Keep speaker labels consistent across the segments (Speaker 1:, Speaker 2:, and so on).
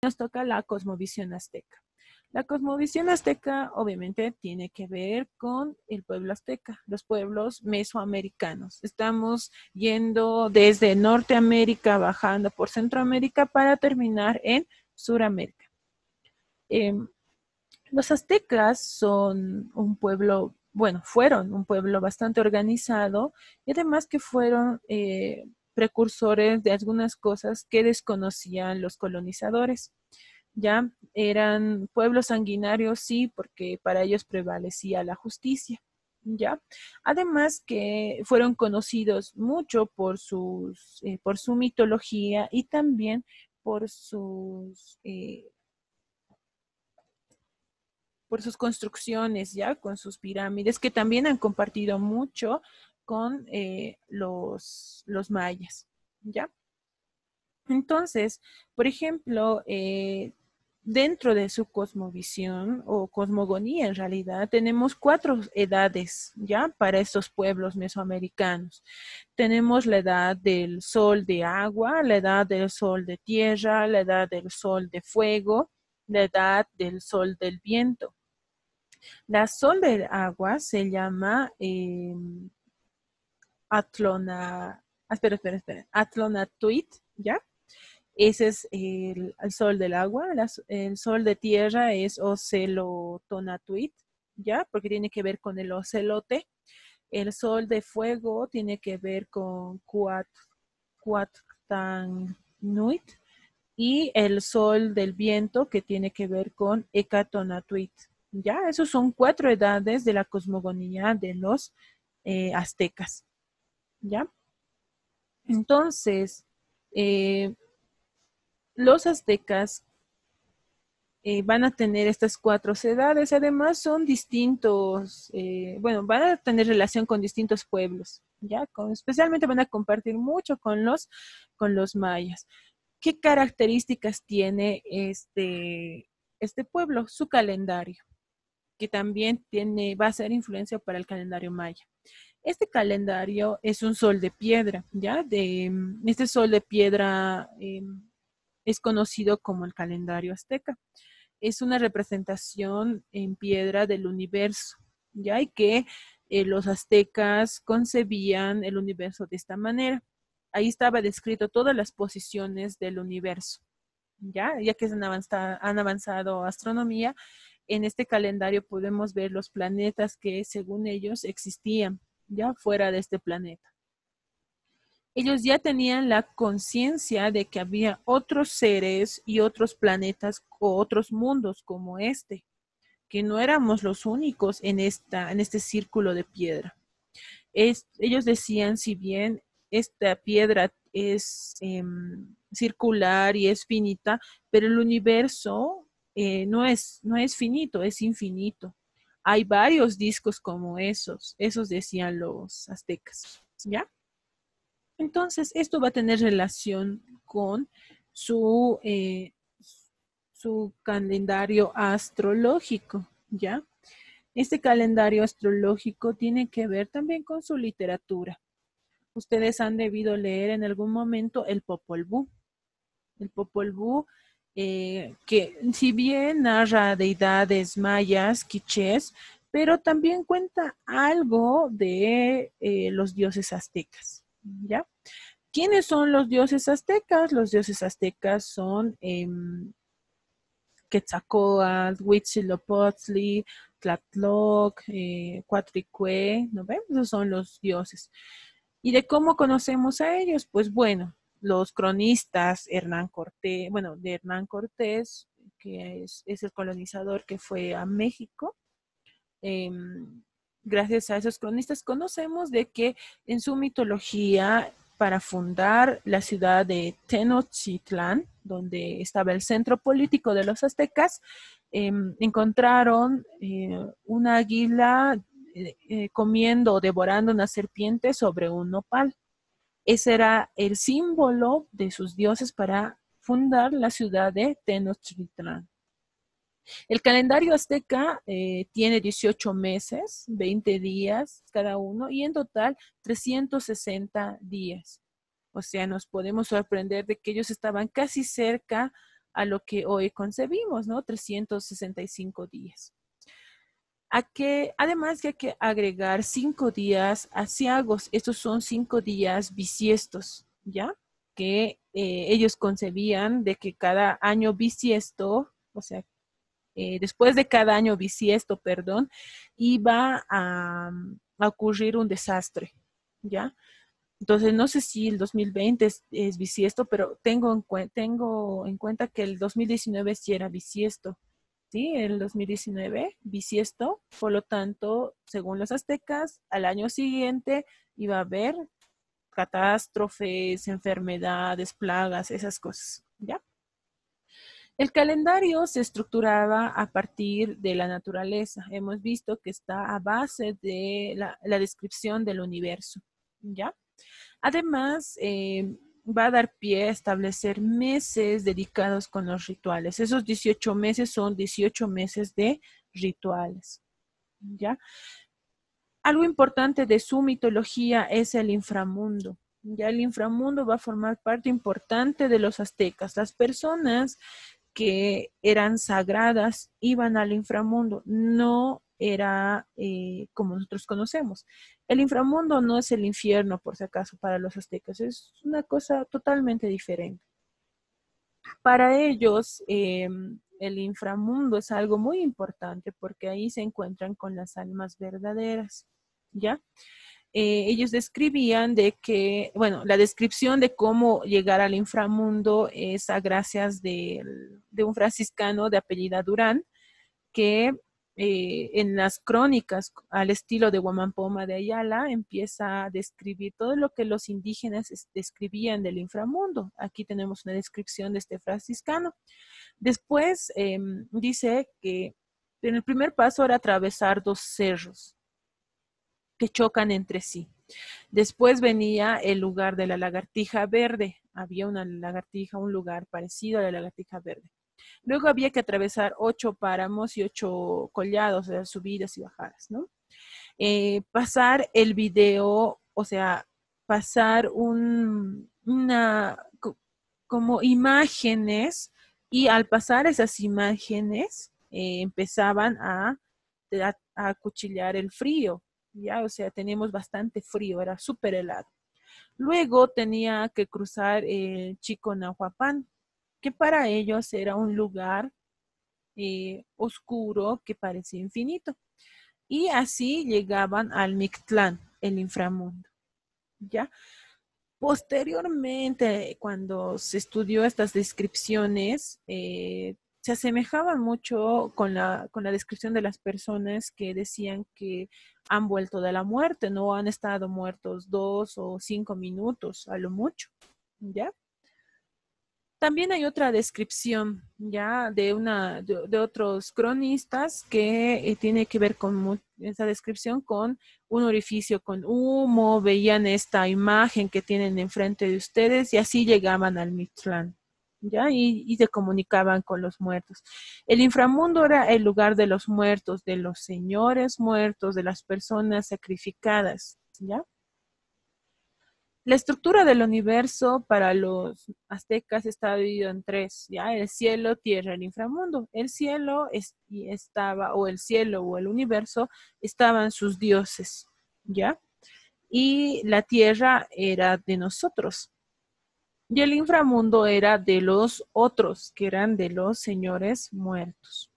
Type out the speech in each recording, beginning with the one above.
Speaker 1: nos toca la cosmovisión azteca. La cosmovisión azteca obviamente tiene que ver con el pueblo azteca, los pueblos mesoamericanos. Estamos yendo desde Norteamérica, bajando por Centroamérica para terminar en Suramérica. Eh, los aztecas son un pueblo, bueno, fueron un pueblo bastante organizado y además que fueron precursores de algunas cosas que desconocían los colonizadores. Ya eran pueblos sanguinarios, sí, porque para ellos prevalecía la justicia. ¿Ya? Además que fueron conocidos mucho por su mitología y también por por sus construcciones, ¿ya? Con sus pirámides, que también han compartido mucho con los mayas, ¿ya? Entonces, por ejemplo, dentro de su cosmovisión o cosmogonía en realidad, tenemos cuatro edades, ¿ya? Para estos pueblos mesoamericanos. Tenemos la edad del sol de agua, la edad del sol de tierra, la edad del sol de fuego, la edad del sol del viento. La sol del agua se llama Atlona, espera, Atlonatuit, ¿ya? Ese es el sol del agua. El sol de tierra es Ocelotonatuit, ¿ya? Porque tiene que ver con el ocelote. El sol de fuego tiene que ver con Cuatctanuit. Y el sol del viento que tiene que ver con Hecatonatuit. ¿Ya? Esos son cuatro edades de la cosmogonía de los aztecas. ¿Ya? Entonces, eh, los aztecas van a tener estas cuatro edades, además son distintos, bueno, van a tener relación con distintos pueblos, ¿ya? Especialmente van a compartir mucho con los mayas. ¿Qué características tiene este pueblo? Su calendario, que también va a ser influencia para el calendario maya. Este calendario es un sol de piedra, ¿ya? Este sol de piedra es conocido como el calendario azteca. Es una representación en piedra del universo, ¿ya? Y que los aztecas concebían el universo de esta manera. Ahí estaba descrito todas las posiciones del universo, ya que han avanzado astronomía, en este calendario podemos ver los planetas que según ellos existían ya fuera de este planeta. Ellos ya tenían la conciencia de que había otros seres y otros planetas o otros mundos como este, que no éramos los únicos en este círculo de piedra. Ellos decían, si bien esta piedra es circular y es finita, pero el universo no es finito, es infinito. Hay varios discos como esos decían los aztecas, ¿ya? Entonces, esto va a tener relación con su, eh, su calendario astrológico, ¿ya? Este calendario astrológico tiene que ver también con su literatura. Ustedes han debido leer en algún momento el Popol Vuh. El Popol Vuh, que si bien narra deidades mayas, quichés, pero también cuenta algo de los dioses aztecas, ¿ya? ¿Quiénes son los dioses aztecas? Los dioses aztecas son Quetzalcóatl, Huitzilopochtli, Tlaloc, Cuatricue, ¿no ven? Esos son los dioses. ¿Y de cómo conocemos a ellos? Pues bueno, los cronistas, Hernán Cortés, bueno, de Hernán Cortés, que es el colonizador que fue a México, eh, gracias a esos cronistas conocemos de que en su mitología, para fundar la ciudad de Tenochtitlán, donde estaba el centro político de los aztecas, encontraron una águila comiendo o devorando una serpiente sobre un nopal. Ese era el símbolo de sus dioses para fundar la ciudad de Tenochtitlán. El calendario azteca tiene 18 meses, 20 días cada uno y en total 360 días. O sea, nos podemos sorprender de que ellos estaban casi cerca a lo que hoy concebimos, ¿no? 365 días. Además que hay que agregar 5 días asiagos. Estos son 5 días bisiestos, ¿ya? Que ellos concebían de que cada año bisiesto, o sea, después de cada año bisiesto, perdón, iba a ocurrir un desastre, ¿ya? Entonces, no sé si el 2020 es bisiesto, pero tengo en cuenta que el 2019 sí era bisiesto, ¿sí? El 2019 bisiesto, por lo tanto, según los aztecas, al año siguiente iba a haber catástrofes, enfermedades, plagas, esas cosas, ¿ya? El calendario se estructuraba a partir de la naturaleza. Hemos visto que está a base de la descripción del universo, ¿ya? Además, va a dar pie a establecer meses dedicados con los rituales. Esos 18 meses son 18 meses de rituales, ¿ya? Algo importante de su mitología es el inframundo. Ya el inframundo va a formar parte importante de los aztecas. Las personas que eran sagradas iban al inframundo, no era como nosotros conocemos. El inframundo no es el infierno, por si acaso, para los aztecas, es una cosa totalmente diferente. Para ellos, el inframundo es algo muy importante porque ahí se encuentran con las almas verdaderas, ¿ya? Ellos describían de que, bueno, la descripción de cómo llegar al inframundo es a gracias de un franciscano de apellida Durán, que en las crónicas, al estilo de Huamampoma de Ayala, empieza a describir todo lo que los indígenas describían del inframundo. Aquí tenemos una descripción de este franciscano. Después dice que en el primer paso era atravesar 2 cerros que chocan entre sí. Después venía el lugar de la lagartija verde. Había una lagartija, un lugar parecido a la lagartija verde. Luego había que atravesar 8 páramos y 8 collados, o sea, subidas y bajadas, ¿no? Pasar el video, o sea, pasar como imágenes, y al pasar esas imágenes empezaban a acuchillar el frío, ya, o sea, teníamos bastante frío, era súper helado. Luego tenía que cruzar el Chico Nahuapán, que para ellos era un lugar oscuro que parecía infinito. Y así llegaban al Mictlán, el inframundo, ¿ya? Posteriormente, cuando se estudió estas descripciones, se asemejaban mucho con la descripción de las personas que decían que han vuelto de la muerte, no han estado muertos 2 o 5 minutos, a lo mucho, ¿ya? También hay otra descripción ya de otros cronistas que tiene que ver con esa descripción con un orificio con humo, veían esta imagen que tienen enfrente de ustedes y así llegaban al Mictlán, ya, y se comunicaban con los muertos. El inframundo era el lugar de los muertos, de los señores muertos, de las personas sacrificadas, ya. La estructura del universo para los aztecas está dividido en 3, ¿ya? El cielo, tierra, el inframundo. El cielo estaba, o el cielo o el universo, estaban sus dioses, ¿ya? Y la tierra era de nosotros. Y el inframundo era de los otros, que eran de los señores muertos.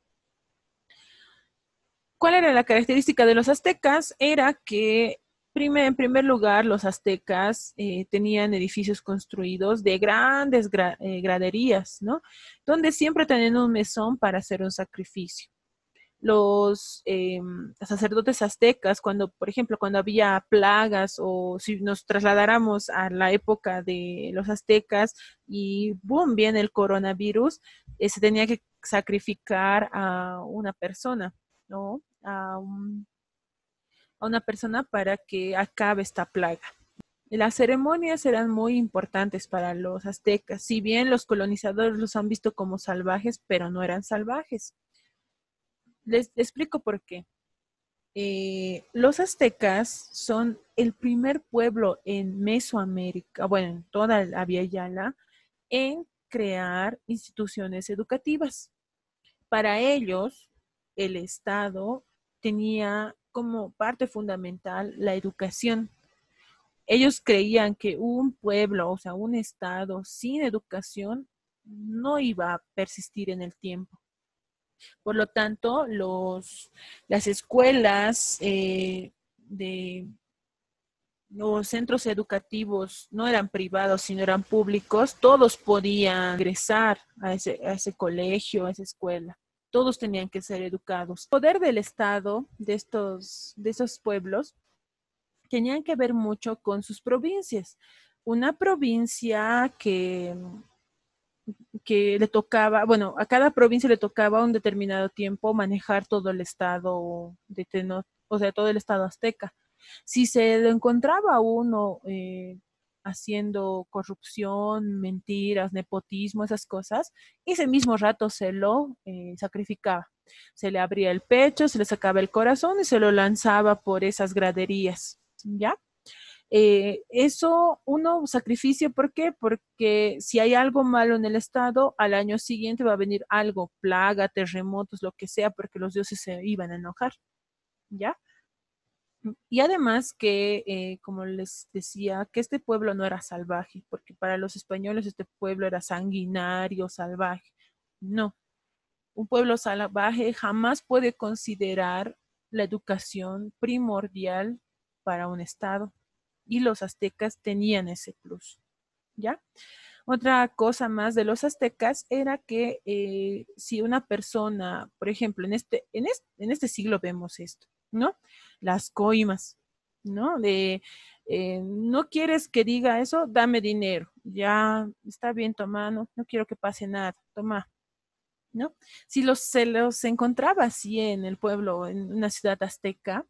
Speaker 1: ¿Cuál era la característica de los aztecas? Era que en primer lugar, los aztecas tenían edificios construidos de grandes graderías, ¿no? Donde siempre tenían un mesón para hacer un sacrificio. Los sacerdotes aztecas, por ejemplo, cuando había plagas o si nos trasladáramos a la época de los aztecas y boom, viene el coronavirus, se tenía que sacrificar a una persona, ¿no? A una persona para que acabe esta plaga. Las ceremonias eran muy importantes para los aztecas, si bien los colonizadores los han visto como salvajes, pero no eran salvajes. Les explico por qué. Los aztecas son el primer pueblo en Mesoamérica, bueno, en toda la Via Yala, en crear instituciones educativas. Para ellos, el Estado tenía como parte fundamental la educación. Ellos creían que un pueblo, o sea, un Estado sin educación no iba a persistir en el tiempo. Por lo tanto, las escuelas de los centros educativos no eran privados, sino eran públicos, todos podían ingresar a ese colegio, a esa escuela. Todos tenían que ser educados. El poder del Estado de esos pueblos tenían que ver mucho con sus provincias. Una provincia que le tocaba, bueno, a cada provincia le tocaba un determinado tiempo manejar todo el estado de o sea, todo el estado azteca. Si se lo encontraba uno haciendo corrupción, mentiras, nepotismo, esas cosas, ese mismo rato se lo sacrificaba. Se le abría el pecho, se le sacaba el corazón y se lo lanzaba por esas graderías, ¿ya? Eso, uno, sacrificio, ¿por qué? Porque si hay algo malo en el estado, al año siguiente va a venir algo, plaga, terremotos, lo que sea, porque los dioses se iban a enojar, ¿ya? Y además que, como les decía, que este pueblo no era salvaje, porque para los españoles este pueblo era sanguinario, salvaje. No, un pueblo salvaje jamás puede considerar la educación primordial para un estado. Y los aztecas tenían ese plus, ¿ya? Otra cosa más de los aztecas era que si una persona, por ejemplo, en este siglo vemos esto, ¿no? Las coimas, ¿no? No quieres que diga eso, dame dinero. Ya está bien, toma, no quiero que pase nada, toma, ¿no? Si se los encontraba así en el pueblo, en una ciudad azteca,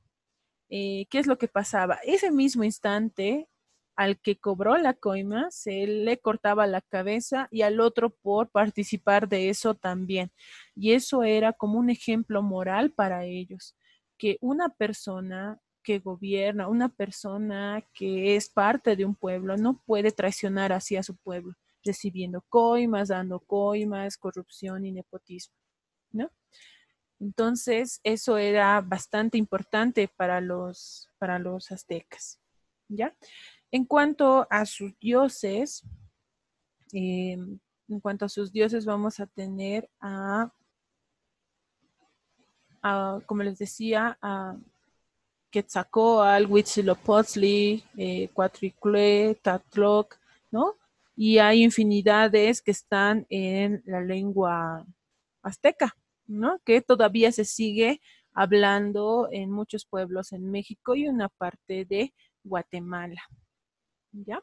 Speaker 1: ¿qué es lo que pasaba? Ese mismo instante, al que cobró la coima, se le cortaba la cabeza y al otro por participar de eso también. Y eso era como un ejemplo moral para ellos, que una persona que gobierna, una persona que es parte de un pueblo, no puede traicionar así a su pueblo, recibiendo coimas, dando coimas, corrupción y nepotismo, ¿no? Entonces, eso era bastante importante para los aztecas, ¿ya? En cuanto a sus dioses, vamos a tener como les decía, a Quetzalcóatl, Huitzilopochtli, Cuatlicue, Tatloc, ¿no? Y hay infinidades que están en la lengua azteca, ¿no? Que todavía se sigue hablando en muchos pueblos en México y una parte de Guatemala, ¿ya?